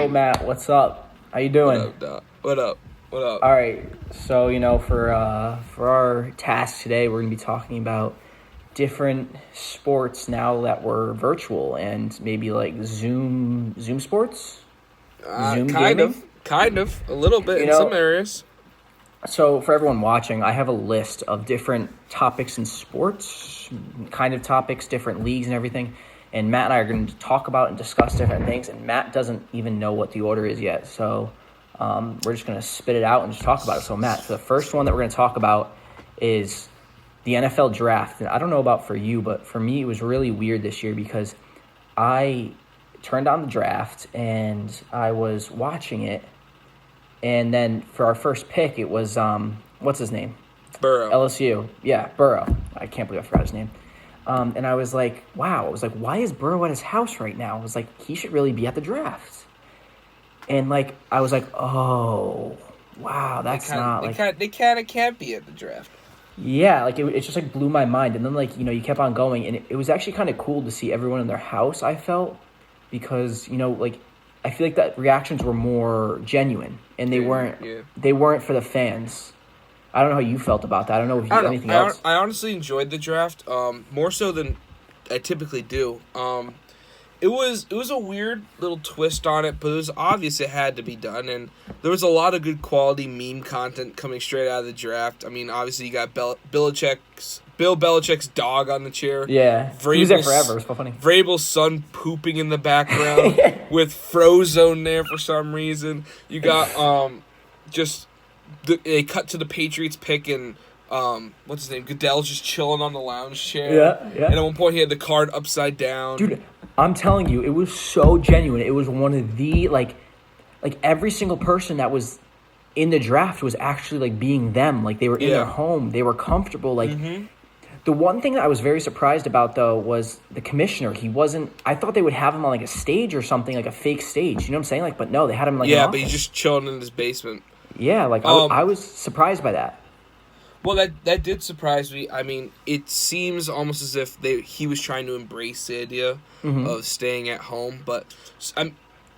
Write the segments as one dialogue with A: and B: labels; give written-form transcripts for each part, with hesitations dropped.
A: Yo, Matt, what's up? How you
B: What
A: doing?
B: up, Doc? What up? What up?
A: All right. So, for our task today, we're going to be talking about different sports now that we're virtual and maybe like Zoom sports, Zoom
B: Kind
A: gaming.
B: of. Kind of. A little bit
A: You
B: in some
A: know,
B: areas.
A: so for everyone watching, I have a list of different topics in sports, kind of topics, different leagues and everything. And Matt and I are going to talk about and discuss different things. And Matt doesn't even know what the order is yet. So we're just going to spit it out and just talk about it. So, Matt, the first one that we're going to talk about is the NFL draft. And I don't know about for you, but for me, it was really weird this year because I turned on the draft and I was watching it. And then for our first pick, it was, what's his name?
B: Burrow.
A: LSU. Yeah, Burrow. I can't believe I forgot his name. And I was like, wow. I was like, why is Burrow at his house right now? I was like, he should really be at the draft. And, like, I was like, oh, wow, that's not, like...
B: They kind of can't be at the draft.
A: Yeah, like, it just, like, blew my mind. And then, like, you kept on going. And it was actually kind of cool to see everyone in their house, I felt. Because, like, I feel like that reactions were more genuine. And they weren't for the fans. I don't know how you felt about that. I don't know if you had anything else.
B: I honestly enjoyed the draft, more so than I typically do. It was a weird little twist on it, but it was obvious it had to be done, and there was a lot of good quality meme content coming straight out of the draft. I mean, obviously you got Bill Belichick's dog on the chair.
A: Yeah, he was there forever. It's so funny.
B: Vrabel's son pooping in the background with Frozone there for some reason. You got they cut to the Patriots pick and what's his name? Goodell's just chilling on the lounge chair.
A: Yeah.
B: And at one point he had the card upside down.
A: Dude, I'm telling you, it was so genuine. It was one of the like every single person that was in the draft was actually like being them. Like they were in their home. They were comfortable. Like the one thing that I was very surprised about though was the commissioner. He wasn't. I thought they would have him on like a stage or something, like a fake stage. You know what I'm saying? Like, but no, they had him like an
B: but he's just chilling in his basement.
A: Yeah, like I was surprised by that.
B: Well, that did surprise me. I mean, it seems almost as if he was trying to embrace the idea of staying at home. But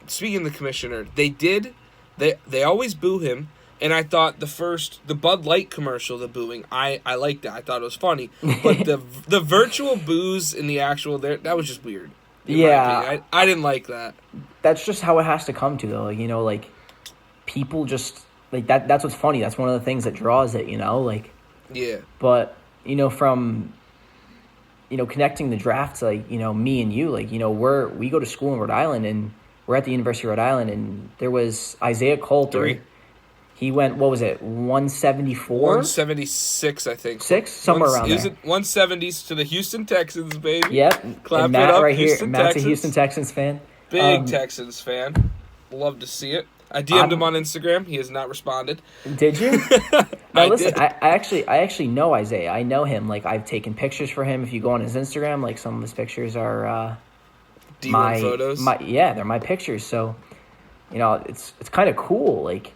B: speaking of the commissioner, they always boo him, and I thought the Bud Light commercial, the booing, I liked that. I thought it was funny, but the virtual boos in the actual that was just weird.
A: Yeah,
B: I didn't like that.
A: That's just how it has to come to though. Like people just. Like, that's what's funny. That's one of the things that draws it, like...
B: Yeah.
A: But, from, connecting the drafts, like, me and you, like, we go to school in Rhode Island, and we're at the University of Rhode Island, and there was Isaiah Coulter. He went, what was it, 174?
B: 176, I think.
A: Somewhere around there.
B: Is it 170s to the Houston Texans, baby?
A: Yep.
B: Clap
A: and Matt
B: it up,
A: right
B: Houston
A: here. Matt's
B: Texans.
A: a Houston Texans fan.
B: Big Texans fan. Love to see it. I DM'd him on Instagram. He has not responded.
A: Did you? Now listen,
B: did.
A: I actually know Isaiah. I know him. Like I've taken pictures for him. If you go on his Instagram, like some of his pictures are
B: D1 photos.
A: They're my pictures. So, it's kind of cool. Like,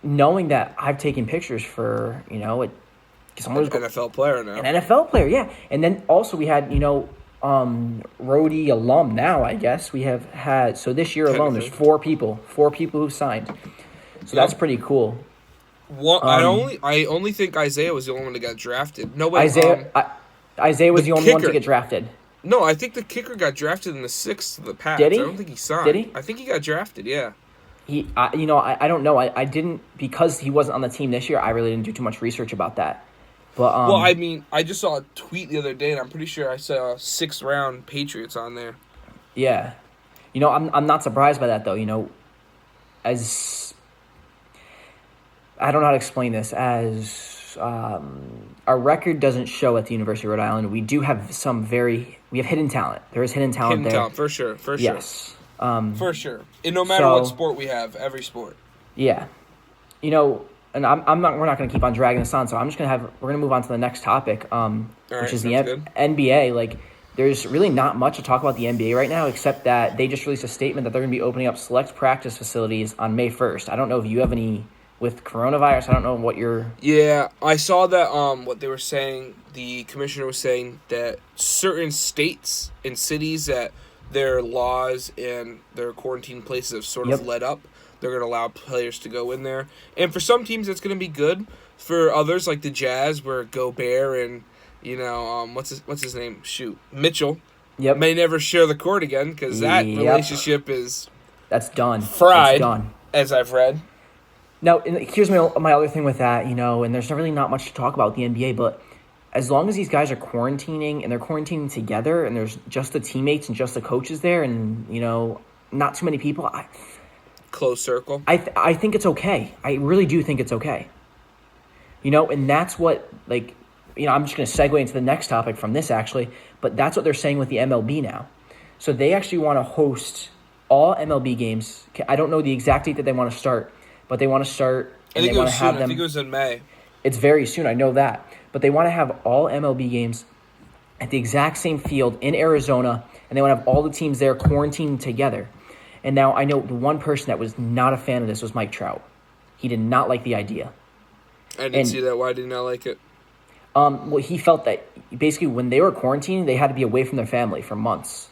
A: knowing that I've taken pictures for someone who's
B: an NFL player now.
A: An NFL player, yeah. And then also we had Rhodey alum now, I guess. We have had, so this year alone, there's four people who signed. So that's pretty cool.
B: I only think Isaiah was the only one that got drafted. No way.
A: Isaiah was the only one to get drafted.
B: No, I think the kicker got drafted in the 6th of the Pats.
A: Did he?
B: I don't think he signed.
A: Did he?
B: I think he got drafted, yeah.
A: I don't know. I didn't, because he wasn't on the team this year, I really didn't do too much research about that. But,
B: well, I mean, I just saw a tweet the other day, and I'm pretty sure I saw 6th round Patriots on there.
A: Yeah. I'm not surprised by that, though. As I don't know how to explain this. As our record doesn't show at the University of Rhode Island, we do have we have hidden talent. There is hidden talent there.
B: Talent, for sure.
A: Yes.
B: For sure. And no matter what sport we have, every sport.
A: Yeah. And we're not going to keep on dragging this on, so we're going to move on to the next topic, which is the NBA. Like, there's really not much to talk about the NBA right now, except that they just released a statement that they're going to be opening up select practice facilities on May 1st. I don't know if you have any with coronavirus. I don't know what you're...
B: Yeah, I saw that what they were saying, the commissioner was saying that certain states and cities that their laws and their quarantine places have sort of let up, they're going to allow players to go in there. And for some teams, it's going to be good. For others, like the Jazz, where Gobert and, what's his name? Mitchell may never share the court again because that relationship is
A: that's done.
B: Fried,
A: it's done.
B: As I've read.
A: Now, here's my other thing with that, and there's really not much to talk about with the NBA, but as long as these guys are quarantining and they're quarantining together and there's just the teammates and just the coaches there and, not too many people,
B: close circle.
A: I think it's okay. I really do think it's okay. And that's what, I'm just going to segue into the next topic from this, actually, but that's what they're saying with the MLB now. So they actually want to host all MLB games. I don't know the exact date that they want to start, but they want to start, and they want to have them.
B: I think it was in May.
A: It's very soon, I know that. But they want to have all MLB games at the exact same field in Arizona, and they want to have all the teams there quarantined together. And now I know the one person that was not a fan of this was Mike Trout. He did not like the idea.
B: I didn't see that. Why did he not like it?
A: Well, he felt that basically when they were quarantining, they had to be away from their family for months.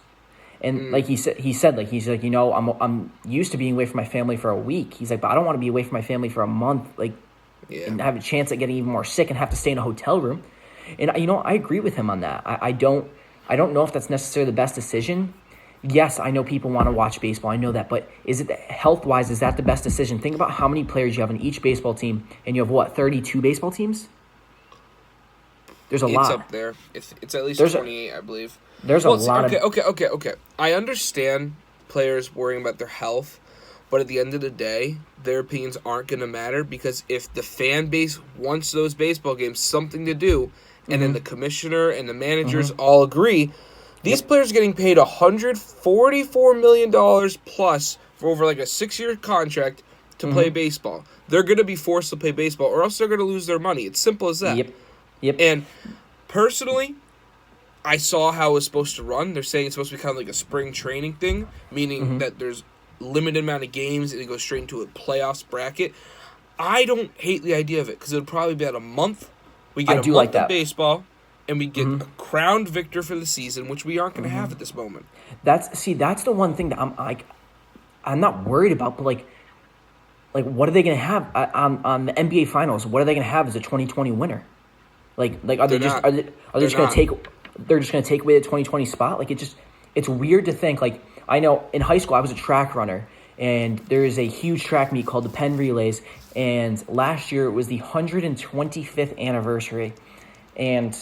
A: And like he said, I'm used to being away from my family for a week. He's like, but I don't want to be away from my family for a month, and have a chance at getting even more sick and have to stay in a hotel room. And I agree with him on that. I don't know if that's necessarily the best decision. Yes, I know people want to watch baseball. I know that, but is it health-wise? Is that the best decision? Think about how many players you have in each baseball team, and you have 32 baseball teams. There's a lot.
B: It's up there. It's at least 28, I believe.
A: There's a lot.
B: Okay. I understand players worrying about their health, but at the end of the day, their opinions aren't going to matter because if the fan base wants those baseball games something to do, and then the commissioner and the managers all agree, these players are getting paid $144 million plus for over a 6-year contract to play baseball. They're going to be forced to play baseball, or else they're going to lose their money. It's simple as that.
A: Yep.
B: And personally, I saw how it was supposed to run. They're saying it's supposed to be kind of like a spring training thing, meaning that there's limited amount of games and it goes straight into a playoffs bracket. I don't hate the idea of it because it would probably be about a month. We get a month of baseball, and we get a crowned victor for the season, which we aren't going to have at this moment.
A: That's the one thing that I'm not worried about, but what are they going to have on the NBA Finals? What are they going to have as a 2020 winner? Are they just going to take? They're just going to take away the 2020 spot. It's weird to think. I know in high school I was a track runner, and there is a huge track meet called the Penn Relays. And last year it was the 125th anniversary, and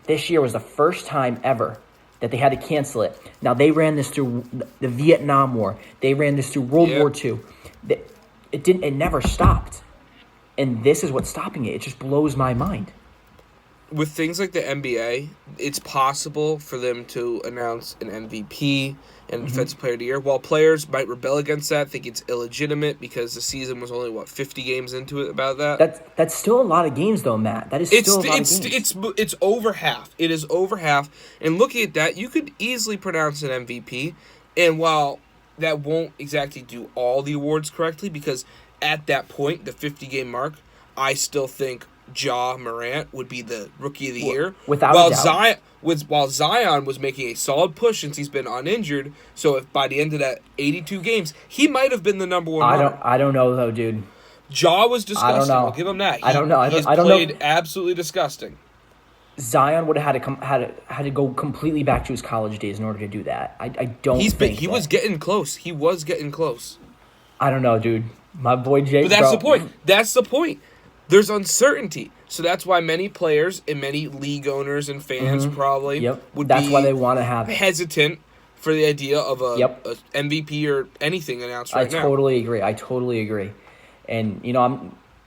A: this year was the first time ever that they had to cancel it. Now they ran this through the Vietnam War. They ran this through World War II. It never stopped, and this is what's stopping it. It just blows my mind.
B: With things like the NBA, it's possible for them to announce an MVP and Defensive Player of the Year. While players might rebel against that, think it's illegitimate because the season was only 50 games into it about that.
A: That's still a lot of games, though, Matt. That is still a lot of games.
B: It's over half. It is over half. And looking at that, you could easily pronounce an MVP. And while that won't exactly do all the awards correctly, because at that point, the 50-game mark, I still think Ja Morant would be the Rookie of the Year.
A: Without a doubt.
B: While Zion was making a solid push since he's been uninjured, so if by the end of that 82 games, he might have been the number one runner.
A: I don't know, though, dude.
B: Ja was disgusting.
A: I don't know.
B: I'll give him that.
A: I don't know.
B: He's played absolutely disgusting.
A: Zion would have had to go completely back to his college days in order to do that. I don't think
B: he was getting close. He was getting close.
A: I don't know, dude. My boy Jake.
B: But that's the point. That's the point. There's uncertainty. So that's why many players and many league owners and fans probably would
A: that's
B: be
A: why they want to have it.
B: Hesitant for the idea of a MVP or anything announced right now.
A: I totally agree. And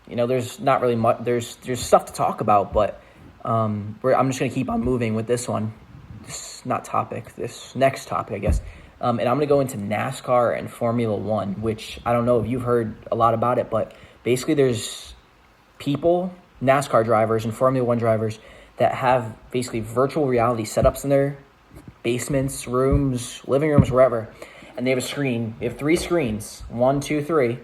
A: there's not really much. There's stuff to talk about, but I'm just gonna keep on moving with this one. This next topic, I guess. And I'm gonna go into NASCAR and Formula One, which I don't know if you've heard a lot about it, but basically there's people, NASCAR drivers and Formula One drivers, that have basically virtual reality setups in their basements, rooms, living rooms, wherever, and they have a screen. They have 3 screens, 1, 2, 3,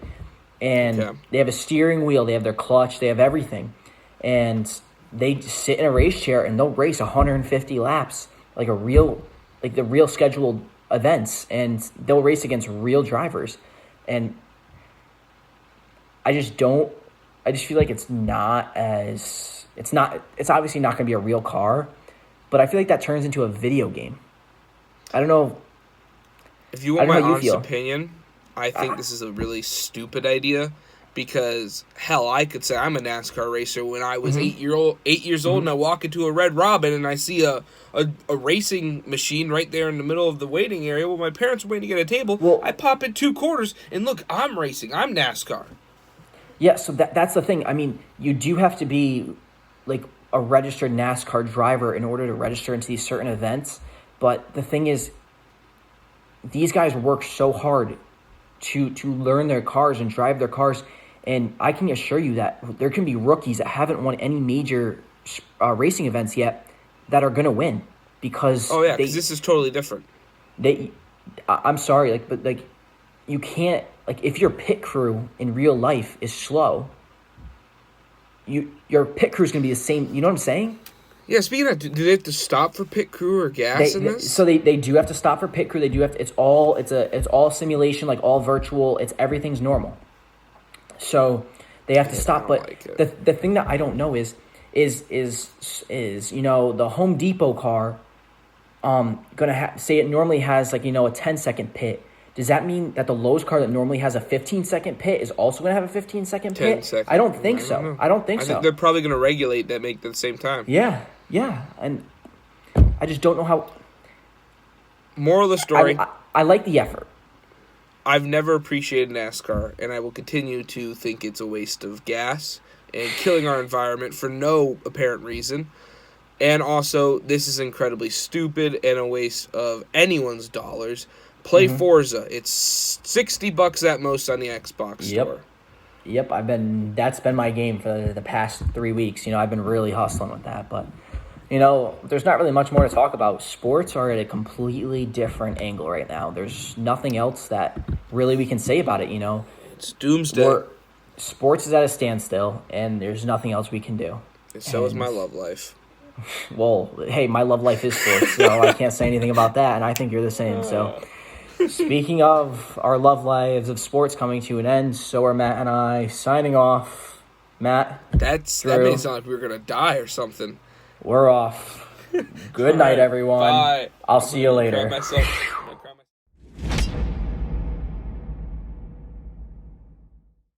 A: and they have a steering wheel, they have their clutch, they have everything, and they just sit in a race chair and they'll race 150 laps like the real scheduled events, and they'll race against real drivers. And I just feel like it's obviously not going to be a real car, but I feel like that turns into a video game. I don't know.
B: If you want my honest opinion, I think this is a really stupid idea because, hell, I could say I'm a NASCAR racer when I was 8 years old, and I walk into a Red Robin and I see a racing machine right there in the middle of the waiting area while my parents are waiting to get a table.
A: Well,
B: I pop in 2 quarters and look, I'm racing. I'm NASCAR.
A: Yeah, so that's the thing. I mean, you do have to be like a registered NASCAR driver in order to register into these certain events. But the thing is, these guys work so hard to learn their cars and drive their cars. And I can assure you that there can be rookies that haven't won any major racing events yet that are going to win because
B: because this is totally different.
A: I'm sorry, but you can't, if your pit crew in real life is slow, your pit crew is going to be the same. You know what I'm saying?
B: Yeah, speaking of, do they have to stop for pit crew or gas in this?
A: So they do have to stop for pit crew. They do have to, it's all simulation, like all virtual. Everything's normal. So they have to stop. But the thing that I don't know is the Home Depot car gonna say it normally has a 10-second pit. Does that mean that the Lowe's car that normally has a 15-second pit is also going to have a 15-second pit?
B: 10 seconds.
A: I don't think so. I don't think so.
B: I think they're probably going to regulate that make at the same time.
A: Yeah. And I just don't know how.
B: Moral of the story.
A: I like the effort.
B: I've never appreciated NASCAR, and I will continue to think it's a waste of gas and killing our environment for no apparent reason. And also, this is incredibly stupid and a waste of anyone's dollars. Play Forza. It's $60 at most on the Xbox store.
A: Yep, that's been my game for the past 3 weeks. I've been really hustling with that, but there's not really much more to talk about. Sports are at a completely different angle right now. There's nothing else that really we can say about it,
B: It's doomsday.
A: Sports is at a standstill, and there's nothing else we can do.
B: And so is my love life.
A: Well, hey, my love life is sports, so I can't say anything about that, and I think you're the same, so... Speaking of our love lives of sports coming to an end, so are Matt and I signing off. Matt,
B: that made it sound like we were gonna die or something.
A: We're off. Good night, everyone.
B: Bye.
A: I'll see you later.
B: Myself.